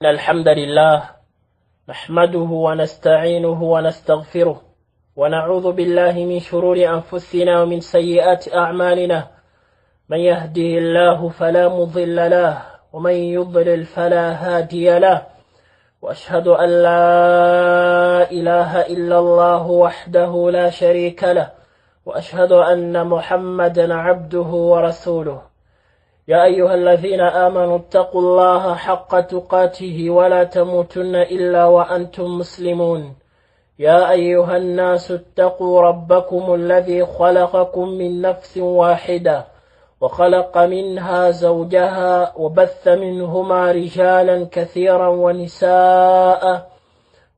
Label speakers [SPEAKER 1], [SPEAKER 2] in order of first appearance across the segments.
[SPEAKER 1] الحمد لله نحمده ونستعينه ونستغفره ونعوذ بالله من شرور أنفسنا ومن سيئات أعمالنا من يهده الله فلا مضل له ومن يضلل فلا هادي له وأشهد أن لا إله إلا الله وحده لا شريك له وأشهد أن محمدا عبده ورسوله يا أيها الذين آمنوا اتقوا الله حق تقاته ولا تموتن إلا وأنتم مسلمون يا أيها الناس اتقوا ربكم الذي خلقكم من نفس واحدة وخلق منها زوجها وبث منهما رجالا كثيرا ونساء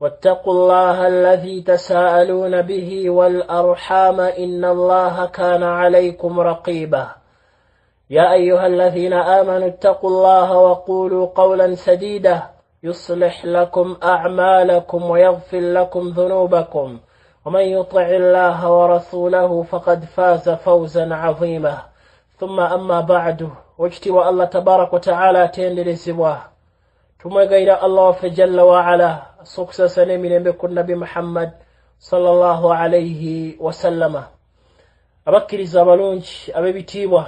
[SPEAKER 1] واتقوا الله الذي تساءلون به والأرحام إن الله كان عليكم رقيبا يا أيها الذين آمنوا اتقوا الله وقولوا قولا سديدا يصلح لكم أعمالكم ويغفر لكم ذنوبكم ومن يطع الله ورسوله فقد فاز فوزا عظيما ثم أما بعد واجتوى الله تبارك وتعالى تندر سواه ثم غير الله فجل وعلا سكسس من بكم نبي محمد صلى الله عليه وسلم أبكر زبالونج أبي بتيوه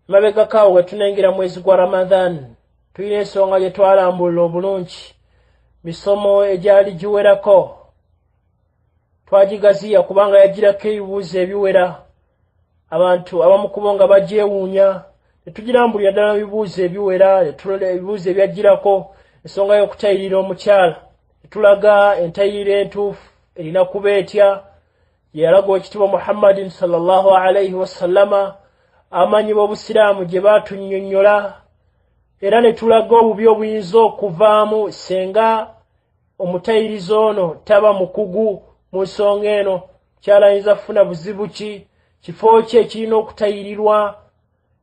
[SPEAKER 1] mabega kawe tunengira mwezi gwa Ramadhan tuyine ensonga gye twalambula obulungi misomo ejali giwerako twagigaziya kubanga yagirako ebibuuzo ebiwera abantu abamu kubonga bagyewuunya netugirambulira ddala ebibuuzo ebiwera netulole ebibuuzo ebyagirako ensonga y'okutayirira omukyala netulaga entayiriro entuufu erina kuba etya yalaga ekitiibwa Muhammadin sallallahu alayhi wasallama amanyi b'obusiraamu gye batunnyonnyola era ne tulaga obubi obuyinza okuvaamu senga omutayirizo ono taba mukugu mu nsonga eno kyala ayinza kufuna buzibu ki kifo kye kirina okutayirirwa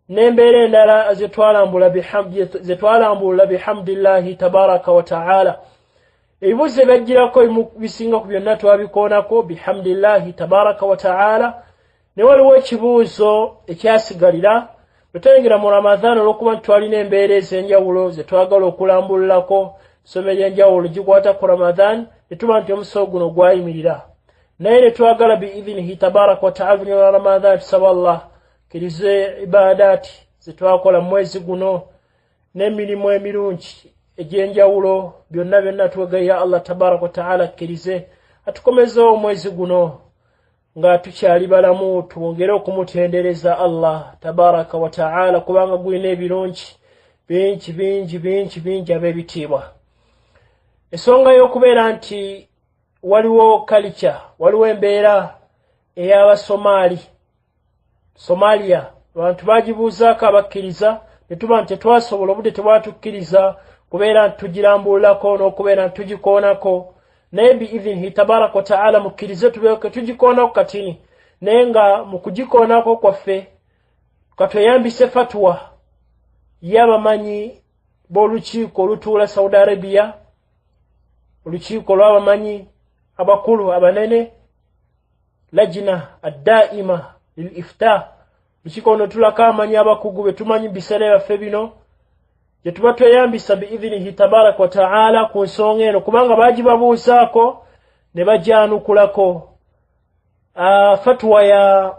[SPEAKER 1] n'embeera endala ze twalambulula bihamdillahi tabaraka wa ta'ala ebibuuzo ebyagirako bisinga ku byonna twabikoonako bihamdillahi tabaraka wa ta'ala ne waliwo ekibuuzo ekyasigalira tutengera mu Ramadhan olw'okuba twalina embeera ez'enjawulo ze twagala okulambululako ssomero y'enjawulo gikwata ku Ramadhan ne tuba nti omusomo guno gwayimirira naye ne twagala biidhinihi tabaraka wa ta'ala ne Ramadhan tusaba Allah kirize ibadaati ze twakola mu mwezi guno n'emirimu emirungi egy'enjawulo byonna twegaya Allah tabaraka wa ta'ala kirize atukomezeewo omwezi guno nga tukyali balamu twongere okumutendereza Allah tabaraka wa ta'ala kubanga gulina ebirungi bingi ab'ebitiibwa. Ensonga y'okubeera nti waliwo culture waliwo embeera ey'Abasomali Somalia abantu bagibuuzaako abakkiriza ne tuba nti tetwasobola obudde tebwatukkiriza kubeera nti tugirambululako n'okubeera nti tugikoonako naye biidhinihi tabaraka wa ta'ala mukkirize tubeeko tugikoonako katini naye nga mu kugikoonako kwaffe katweyambise fatwa y'abamanyi b'olukiiko olutuula Saudi Arabia olukiiko lw'abamanyi abakulu abanene lajina addaima lil ifta olukiiko luno tulako abamanyi abakugu be tumanyi biseera byaffe bino gye tuba tweyambisa biidhinihi tabaraka wa ta'ala ku nsonga eno kubanga bagibabuusaako ne bajyanukulako fatwa ya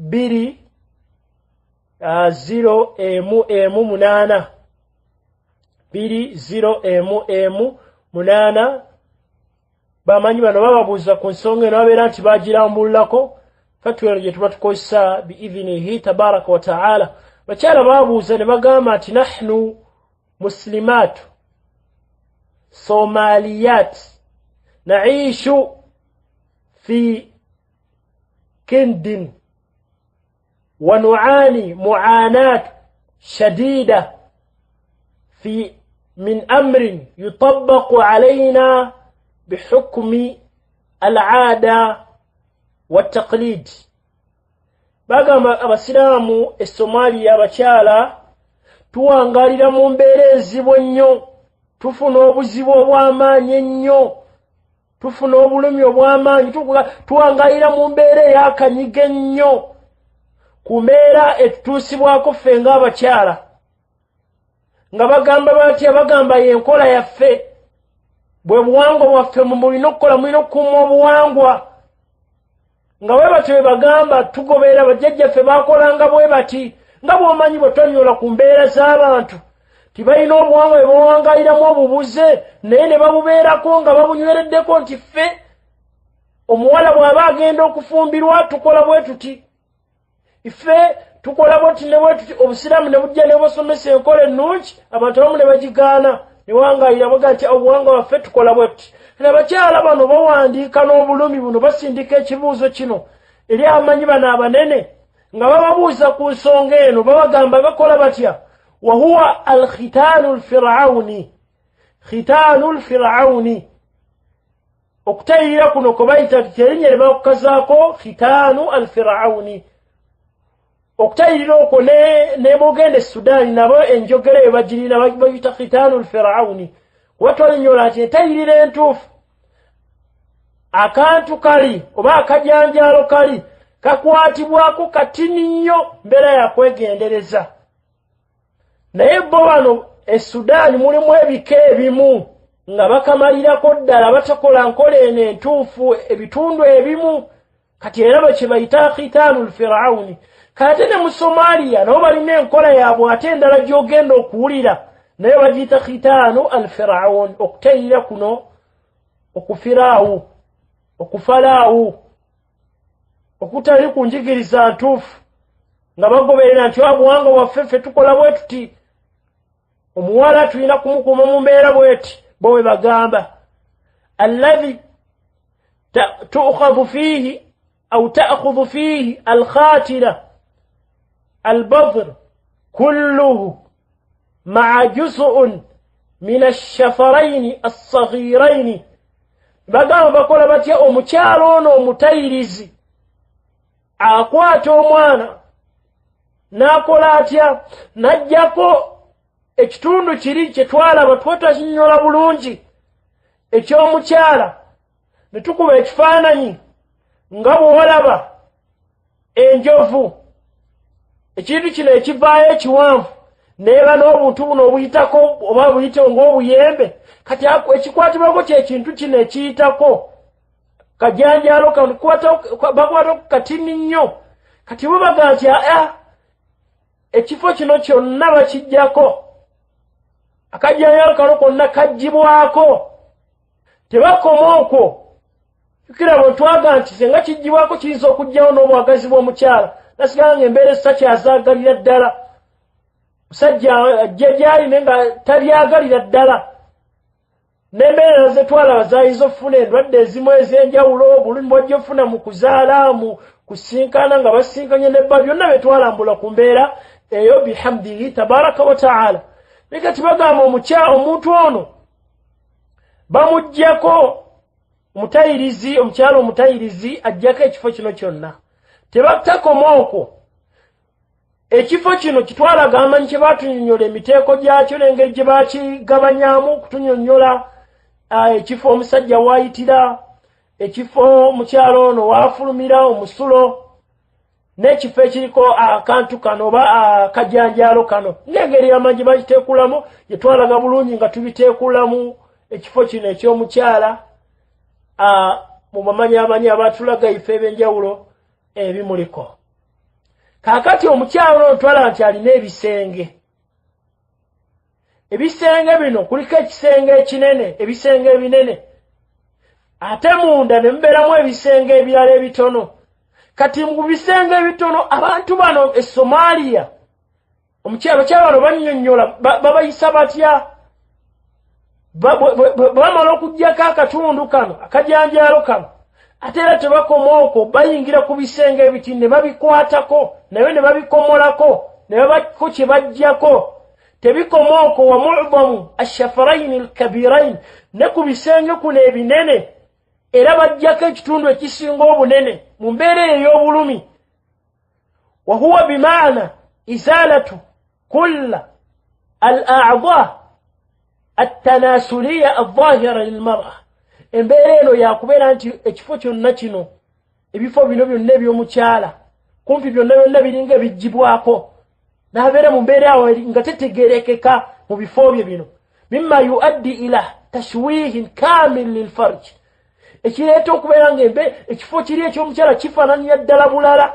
[SPEAKER 1] 2008 2008 bamanyi bano bababuuza ku nsonga eno babeera nti bagirambululako fatwa eno gye tuba tukozesa biidhinihi tabaraka wa ta'ala bakyala babuuza ne bagamba nti nahnu مسلمات صوماليات نعيش في كند ونعاني معاناة شديدة من أمر يطبق علينا بحكم العادة والتقليد بقى أبسلام الصوماليا بشالا tuwangalira mu mbeera ezibu ennyo tufuna obuzibu obw'amaanyi ennyo tufuna obulumi obw'amaanyi tuwangalira mu mbeera ey'akanyiga ennyo ku mbeera etutuusibwako ffe ng'abakyala nga bagamba bati abagamba yenkola yaffe bwe buwangwa bwaffe mu mulina okukola mulina okukuuma obuwangwa nga bwe batyo bagamba tugoberera bajjajjaffe bakolanga bwe bati nga bw'omanyi bwe tonyola ku mbeera z'abantu tibalina obuwangwa bwe bawangayiramu obubuze naye ne babubeerako nga babunywereddeko nti ffe omuwala bw'aba agenda okufumbirwa tukola bwe tuti iffe tukola bweti ne bwe tuti obusiraamu ne bujja ne busomesa enkola ennungi abantu abamu ne bagigaana ne wangayira baga nti obuwangwa bwaffe tukola bwe tuti abakyala bano bawandiika n'obulumi buno basindika ekibuuzo kino eri abamanyi bano abanene nga bababuuza ku nsonga eno babagamba bakola batya wahuwa alkhitaanu lfirawuni khitaanu lfirawuni okutayirira kuno kwe bayita erinnya lye bakukazaako khitaanu alfirawuni okutayirira okwo ne bogenda e Sudaani nabo enjogera eyo bagirina bayita khitaanu lfirawuni kuba twalinyola nti entayirira entuufu akantu kali oba akajanjaalo kali kakwatibwako katini nnyo mbeera yakwegendereza naye bo bano e Sudaani mulimu ebika ebimu nga bakamalirako ddala batakola nkola eno entuufu ebitundu ebimu kati era bwe kye bayita khitaanu lfirawuni kate ne mu Somalia nabo balina enkola yaabwe ate endala gy'ogenda okuwulira naye bagiyita khitaanu alfirawuni okutayirira kuno okufiraawu okufalaawu okutali ku njigiriza ntuufu nga bagoberera nti obuwangwa bwaffe ffe tukola bwe tuti omuwala tulina kumukuuma mu mbeera bweti bo bwe bagamba alladhi tu'khadhu fihi au ta'khudhu fihi alkhatira albadr kulluhu ma'a juz'un min ash-shafarayn as-saghirayn bagamba bakola batya omukyalo ono omutayirizi akwata omwana n'akola atya n'ajjako ekitundu kiri kye twalaba twetakinyola bulungi eky'omukyala ne tukuba ekifaananyi nga bw'olaba enjovu ekintu kino ekivaayo ekiwanvu neeba n'obuntu buno obuyitako oba buyite ng'obuyembe kati ekikwatibwako kyekintu kino ekiyitako kajanjaalo kano bakwata ku katini nnyo kati bo baga nti ekifo kino kyonna bakijjako akajanjaalo kano konna kaggyibwako tebakoma okwo fikira bwe twaga nti senga kiggyibwako kiyinza okugyawo n'obwagazi bw'omukyala nasigala nga embeera esitakyazagalira ddala musajja ajja gyali naye nga talyagalira ddala n'embeera ze twalaba zayinza okufuna endwadde ezimu ez'enjawulo obulumi bwajja ofuna mu kuzaala mu kusinkana nga basinkanye nebba byonna bye twalambula ku mbeera eyo bihamdihi tabaraka wa taala naye kati bagamba omuntu ono bamuggyako omukyalo omutayirizi ajjako ekifo kino kyonna tebatakoma okwo ekifo kino kitwalaga amanyi kye batunyonnyola emiteeko gyakyo n'engeri gye bakigabanyamu okutunyonnyola ekifo omusajja waayitira ekifo omukyalo ono waafulumira omusulo n'ekifo ekiriko akantu kano oba akajanjaalo kano n'engeri amanyi gye bakiteekulamu gye twalaga bulungi nga tubiteekulamu ekifo kino eky'omukyala mu bamanyi abatulaga ife eb'enjawulo ebimuliko kaakati omukyalo ono twalaga nti alina ebisenge bino kuliko ekisenge ekinene ebisenge ebinene ate munda ne mubeeramu ebisenge ebirala ebitono kati mu bisenge ebitono abantu bano e Somalia abakyala bano bannyonnyola babayisa batya bamala okuggyako akatundu kano akajanjaalo kano ate era tebakoma okwo bayingira ku bisenge ebiti ne babikwatako naye ne babikomolako ne babako kye bajjako tebikoma okwo wa mu'damu ashafaraini alkabirain ne ku bisenge kuno ebinene era bajjako ekitundu ekisinga obunene mu mbeera ey'obulumi wa huwa bimaana izalatu kulla al-a'dha التناسلية الظاهرة للمرأة embeera eno yakubeera nti ekifo kyonna kino ebifo bino byonna eby'omukyala kumpi byonna biringa bijjibwako n'abeera mu mbeera awo nga tetegerekeka mu bifo bye bino mimma yuaddi ila tashwihin kamil lilfarj ekireeta okubeera ng'embe ekifo kiri ekyomukyala kifaananira ddala bulala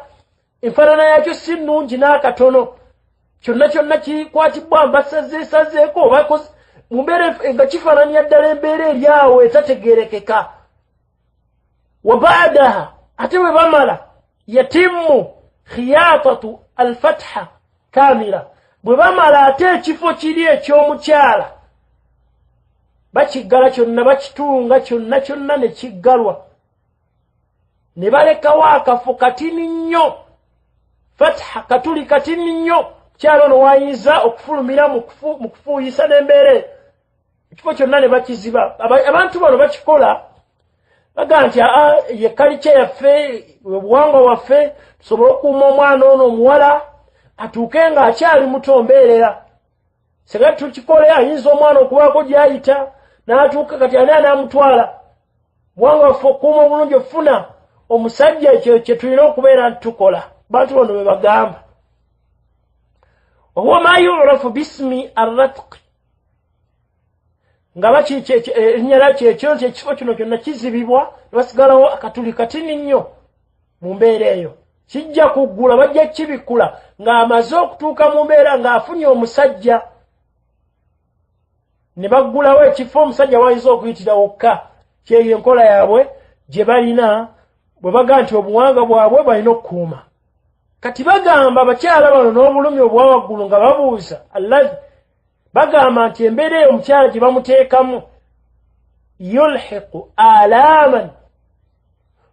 [SPEAKER 1] enfaanana yakyo si nnungi n'akatono kyonna kyonna kikwatibwa mbasazeesazeeko oba mu mbeera nga kifaananira ddala embeera eri awo etategeerekeka wa baadaha ate bwe bamala yatimmu khiyatatu alfatha kamira bwe bamala ate ekifo kiri ekyomukyala bakiggala kyonna bakitunga kyonna kyonna ne kiggalwa ne balekawo akafo katini nnyo fatha katuli katini nnyo mukyala ono wayinza okufulumira mu kufuuyisa n'embeera ekifo kyonna ne bakiziba abantu bano bakikola baga nti ye kalica yaffe obuwangwa waffe tusobole okuuma omwana ono omuwala atuuke ng'akyali muto mbeerera senga tukikole ayinza omwana okubaako gy'ayita n'atuuka kati ani anaamutwala buwangwa waffe okuuma obulungi ofuna omusajja ekyo kye tulina okubeera nti tukola bantu bano be bagamba wahuwa ma yurafu bismi arratqi nga erinnya kyekyo nti ekifo kino kyonna kizibibwa ne basigalawo akatuli katini nnyo mu mbeera eyo kijja kuggula bajja kibikula ng'amaze okutuuka mu mbeera ng'afunye omusajja ne baggulawo ekifo omusajja wayinza okuyitira wokka kyeyo enkola yaabwe gye balina bwe baga nti obuwanga bwabwe balina okukuuma kati bagamba abakyala bano n'obulumi obwa waggulu nga babuuza allahi bagamba nti embeera eyo omukyala gye bamuteekamu yulhiqu alaaman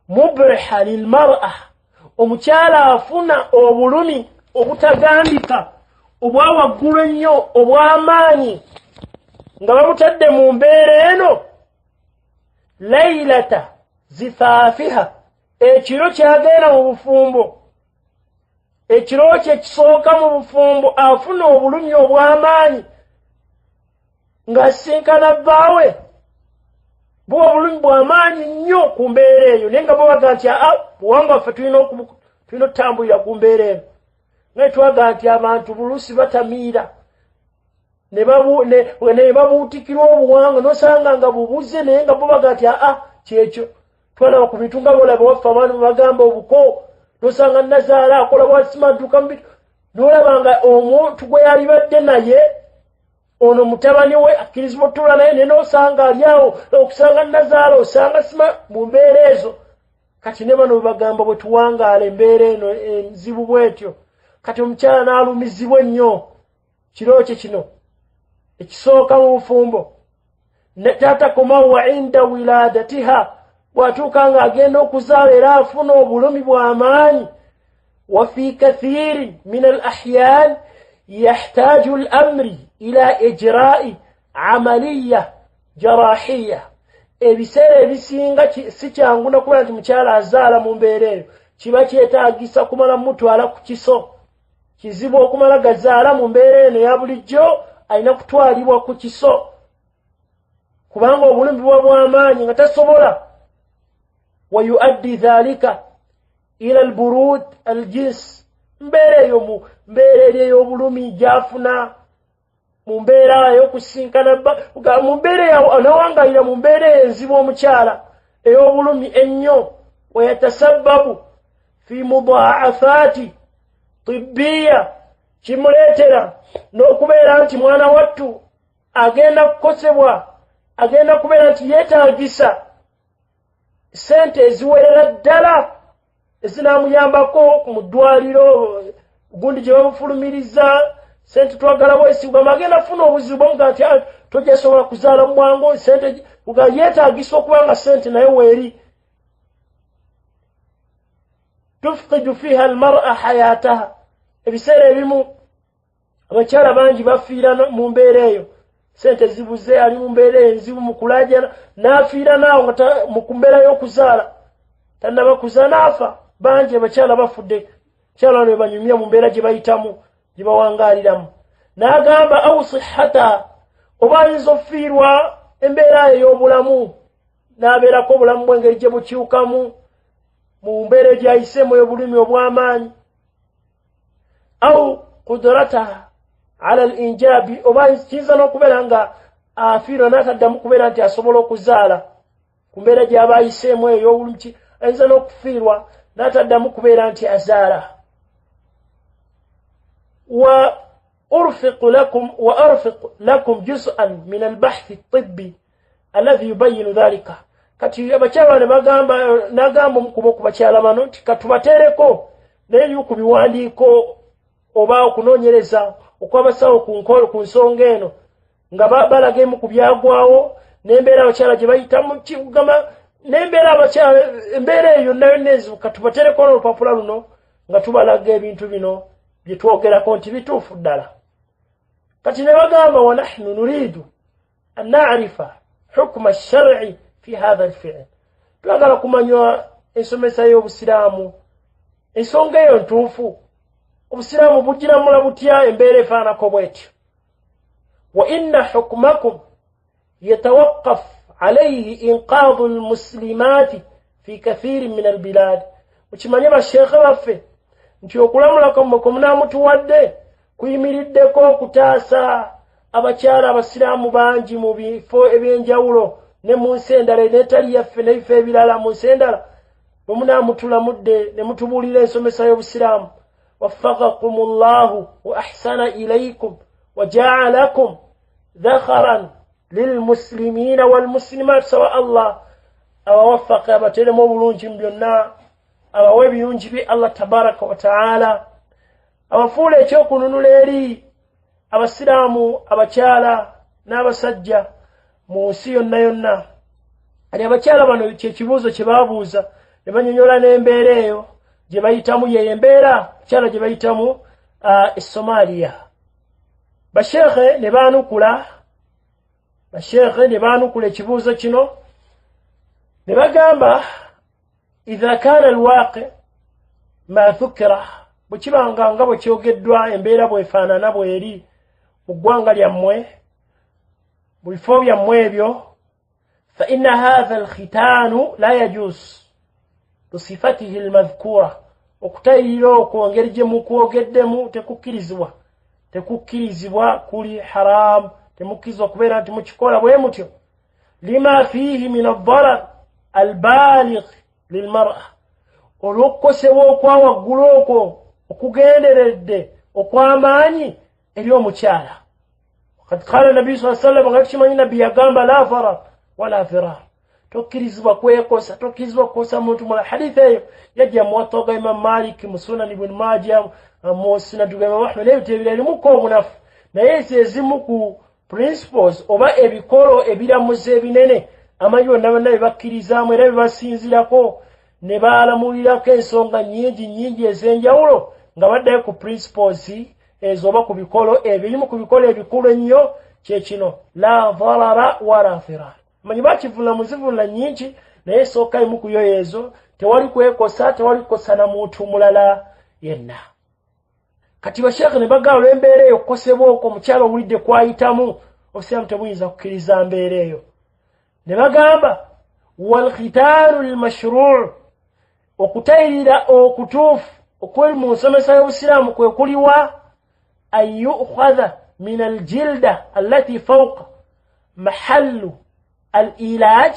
[SPEAKER 1] mubriha lilmar'a omukyala afuna obulumi obutagambika obwa waggulu ennyo obw'amaanyi nga bamutadde mu mbeera eno laylata zifaafiha ekiro kyagenda mu bufumbo ekiro kye kisooka mu bufumbo afuna obulumi obw'amaanyi ng'asinkana bbaawe buba obulumi bw'amaanyi nnyo ku mbeera eyo naye nga babaga nti buwanga waffe tulina okutambulira ku mbeera eno naye twaga nti abantu buluusi batamiira ne babuutikirwa obuwanga n'osanga nga bubuze naye nga babaga nti kyekyo twalaba ku bintu nga boolaba waffe abaana bagamba obuko n'osanga nazaala akola bwasimadduka mu bitu n'olaba nga omuntu gwe yalibadde naye ono mutabani we akkirizibwa otuula naye naye n'osanga ali awo okusanga nazaala osanga sima mu mbeera ezo kati ne bano bagamba bwe tuwangaala embeera eno enzibu bwetyo kati omukyala n'alumizibwa ennyo kiro kye kino ekisooka mu bufumbo tatakomawo wa inda wiladatiha bw'atuuka ng'agenda okuzaala era afuna obulumi bw'amaanyi wa fi kathiri min al ahyan yahtaju al amri ila ijra'i amaliya jarahiya ebiseera ebisinga si kyangu nakuba nti mukyala azaala mu mbeera eyo kiba kyetaagisa kumala mutwala ku kiso kizibu okumala gazaala mu mbeera eno eya bulijjo alina kutwalibwa ku kiso kubanga obulumi buba bw'amaanyi nga tasobola wayuaddi dhalika ila alburud aljins mbeera eyo mu mbeera eri ey'obulumi gyafuna mu mbeera ey'okusinkana mu mbeera anawangayira mu mbeera enzibu omukyala ey'obulumi ennyo wayatasababu fi mudaafaati tibbiya kimuleetera n'okubeera nti mwana wattu agenda kukosebwa agenda kubeera nti yeetaagisa sente eziwerera ddala ezinaamuyambako mu ddwaliro gundi gye bamufulumiriza sente twagala bwesigwamu agenda funa obuzibu bamuga nti tojasobola kuzaala mu bwangu sente uga yeetaagisa okuba nga sente naye weeri tufqidu fiha almar'a hayataha ebiseera ebimu abakyala bangi bafiira mu mbeera eyo sente zibuze ali mu mbeera enzibu mu kulajana n'afiira naawo nga mu kumbeera y'okuzaala tannaba kuzaala n'afa bangi abakyala bafudde kyala wano banyumya mu mbeera gye bayitamu gye bawangaaliramu n'agamba awu sihata oba ayinza okufiirwa embeera ey'obulamu n'abeerako obulamu bw'engeri gye bukyukamu mu mbeera gy'ayisemu ey'obulumi obw'amaanyi awu kudrataha ala al-injabi oba kiza n'okubeera nga afiirwa n'ataddamu kubeera nti asobola okuzaala ku mbeera gy'aba ayiseemu eyo olumki ayinza n'okufiirwa n'ataddamu kubeera nti azaala. وأرفق لكم جزءا من البحث الطبي الذي يبين ذلك. kati abakyala ne nagamba omukubo ku bakyala bano nti katubateereko naye ku biwandiiko oba okunoonyereza okwabasawo ku nsonga eno nga balaga emu ku byagwawo n'embeera abakyala gye bayitamu kigamba n'embeera abakyala embeera eyo nayo nezo katubateereko n'olupapula luno nga tubalaga ebintu bino bye twogerako nti bituufu ddala. kati ne bagamba wa nahnu nuridu an na'rifa hukma ash-shar'i fi hadha al-fi'l. twagala kumanywa ensomesa y'obusiraamu ensonga eyo ntuufu obusiraamu bugiramula butya embeera efaanako bwetyo. wa inna hukmakum yatawaqqaf alayhi inqadhu al-muslimati fi kathirin min al-bilad. mukimanye basheekhe baffe nti okulamula kwe munaamutuwadde kuyimiriddeko okutaasa abakyala abasiraamu bangi mu bifo ebyenjawulo ne mu nsi endala n'etali yaffe n'ebifo ebirala mu nsi endala bwe munaamutulamudde ne mutubuulira ensomesa y'obusiraamu. waffaqakumullahu wa ahsana ilaykum wa ja'alakum dhakharan lilmuslimina walmuslimat. sawa Allah abawaffaqe abateremu obulungi mu byonna abawe ebirungi bye Allah tabaraka wa ta'ala abafuula ekyokununula eri abasiraamu abakyala n'abasajja mu nsi yonna yonna. ali abakyala bano kyekibuuzo kye baabuuza ne banyonyola n'embeera eyo gye bayitamu yeyo embeera abakyala gye bayitamu Somalia. basheekhe ne baanukula ekibuuzo kino ne bagamba idha kana alwaqi ma dhukira bukibanga nga bwe kyogeddwa embeera bwefaanana bweri mu ggwanga lyammwe mu bifo byammwe ebyo fa inna hadha alkhitaanu la yajuz bisifatihi almadhkura. okutayirira okwo ngeri gye mukwogeddemu tekukkirizibwa kuli haramu temukkirizibwa kubeera nti mukikola bwe mutyo. lima fihi min addarar albaligh lilmar'a olw'okukosebwa okwawaggulu okwo okugenderedde okw'amaanyi eri omukyala. kad qala nabi sallallahu alayhi wasallam nga tukimanyi nabbi yagamba la darar wala firar. tokkirizibwa kwekosa tokkirizibwa kukosa muntu mula. hadithi eyo yajja muwatta ga Imam Malik mu Sunan ibn Majah mu Sunan ga Imam Ahmad ebyo ebirimuko obunafu naye ezimu ku principles oba ebikolo ebiramuzi ebinene amanyi bonna bonna bebakkirizaamu era bebasinzirako ne baalamulirako ensonga nyingi ez'enjawulo nga baddayo ku principles ezo oba ku bikolo ebirimu ku bikolo ebikulu ennyo kyekino la darara wala firar. manyi bakivula muzivula nyingi naye esooka emu ku yo ezo tewali kwekosa tewali kukosa na muntu mulala yenna. kati basheekhe ne bagamba olw'embeera eyo okukosebwa okwo omukyala owulidde kwayitamu obusiraamu tebuyinza kukkiriza mbeera eyo. ne bagamba walkhitaanu lmashru' okutayirira okutuufu okweri mu nsomesa y'obusiraamu kwe kuliwa an yu'khadha min aljilda allati fawqa mahallu al-ilaj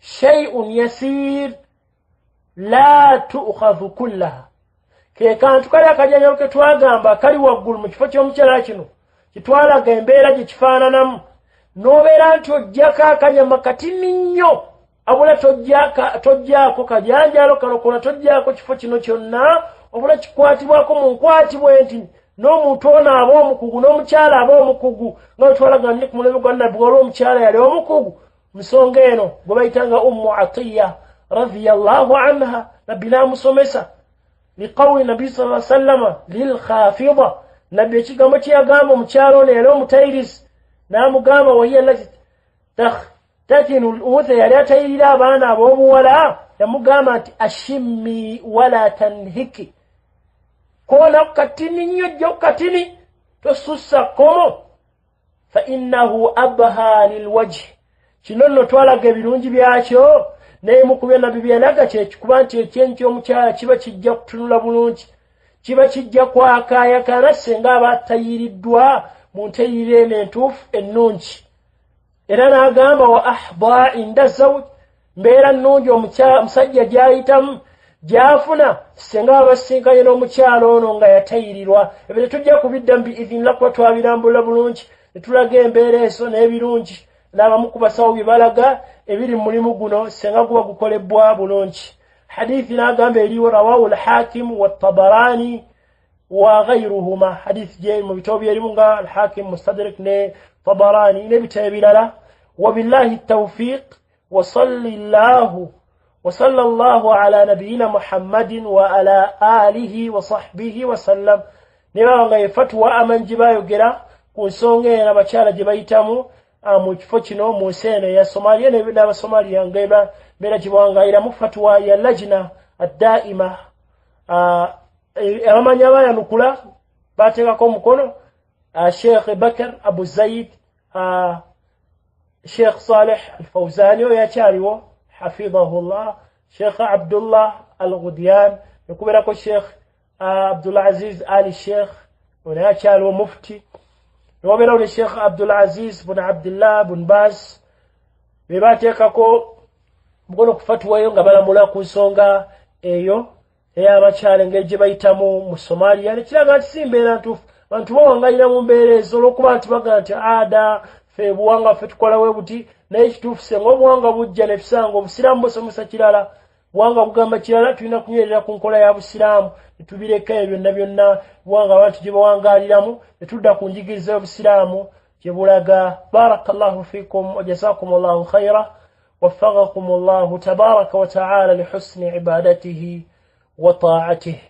[SPEAKER 1] shay'un yasir la tu'khadhu kullaha. ke kantu kali akajanjalo ke twagamba kali waggulu mu kifo ky'omukyala kino kitwalaga embeera gye kifaananamu n'obeera nti ojjako akanyama katini nnyo abula tojjaako kajanjalo kalokola tojjaako kifo kino kyonna obula kikwatibwako mu nkwati bwenti n'omuntu ono aba omukugu n'omukyala aba omukugu nga wetwalaga nne ku mulembe gwa nabbi wali omukyala yali omukugu nsonga eno gwe bayitanga Ummu Atiya radiyallahu anha nabbi n'amusomesa liqawli nabi sallallahu alayhi wasallam lilkhafida. nabbi ekigambo kye yagamba omukyala ono yali omutayirizi n'amugamba wahiya lati tatinu l-untha yali atayirira abaana ab'obuwala yamugamba nti ashimmi wala tanhiki koona katini nnyo jjo katini tosussa komo fa innahu abha lilwajhi. kino nno twalaga ebirungi byakyo naye mu kubyo nabbi byalaga kyekikuba nti ekyenyi ky'omukyala kiba kijja kutunula bulungi kiba kijja kwakaayakana senga aba atayiriddwa munteyire n'entuufu ennungi. Era n'agamba wa ahda inda zawj, mbeera nnungi omusajja gy'ayitamu gy'afuna singa abasinkanye n'omukyalo ono nga yateyirirwa. Ebyo tujja kubiddamu biidhinillah kuba twabirambula bulungi ne tulaga embeera ezo n'ebirungi n'abamu ku basawo bye balaga ebiri mu mulimu guno singa guba gukolebbwa bulungi. Hadithi n'agamba eriwo rawahu al-Hakim wa Tabarani wa ghayruhuma. Hadithi je mu bitabo byerimu nga al-Hakim Mustadrak ne Tabarani n'ebitabo ebirala. Wabillahi at-tawfiq wa sallallahu وصلى الله على نبينا محمد وعلى آله وصحبه وسلم. Nibanga yefatwa amanjiba yogera ku nsonga era bakyala gye bayitamu mu kifo kino mu nseene ya Somalia n'Abasomalia ngeba bera kibwangayira mu fatwa ya lajna ad-daima. Abamanya bayanukula bateekako omukono Sheikh Bakr Abu Zaid, Sheikh Saleh Al-Fawzani oyo yakyaliwo حفظه الله, شيخ عبد الله الغديان يكبركو الشيخ عبد العزيز آل الشيخ ونأتشال ومفتي وبرون الشيخ عبد العزيز بن عبد الله بن باز بباتيكاكو مقولك فتوى يونغ بلا ملاكو سونغا ايو eya bakyala engeri bayitamu mu Somalia nekiraga nti simbeera ntuufu. Bantu bawangayira mu mbeera ezo olw'okuba nti baga nti ada fe buwanga fe tukola we buti naye ekituufu senga obuwanga bujja ne tusanga obusiraamu busomesa kirala, buwanga bugamba kirala, tulina kunywerera ku nkola ya busiraamu ne tubireka ebyo byonna byonna buwanga abantu gye bawangaaliramu ne tudda ku njigiriza y'obusiraamu gye bulaga. Barakallahu fikum wa jazakumullahu khayra waffaqakumullahu tabaraka wa ta'ala li husni ibadatihi wa ta'atihi.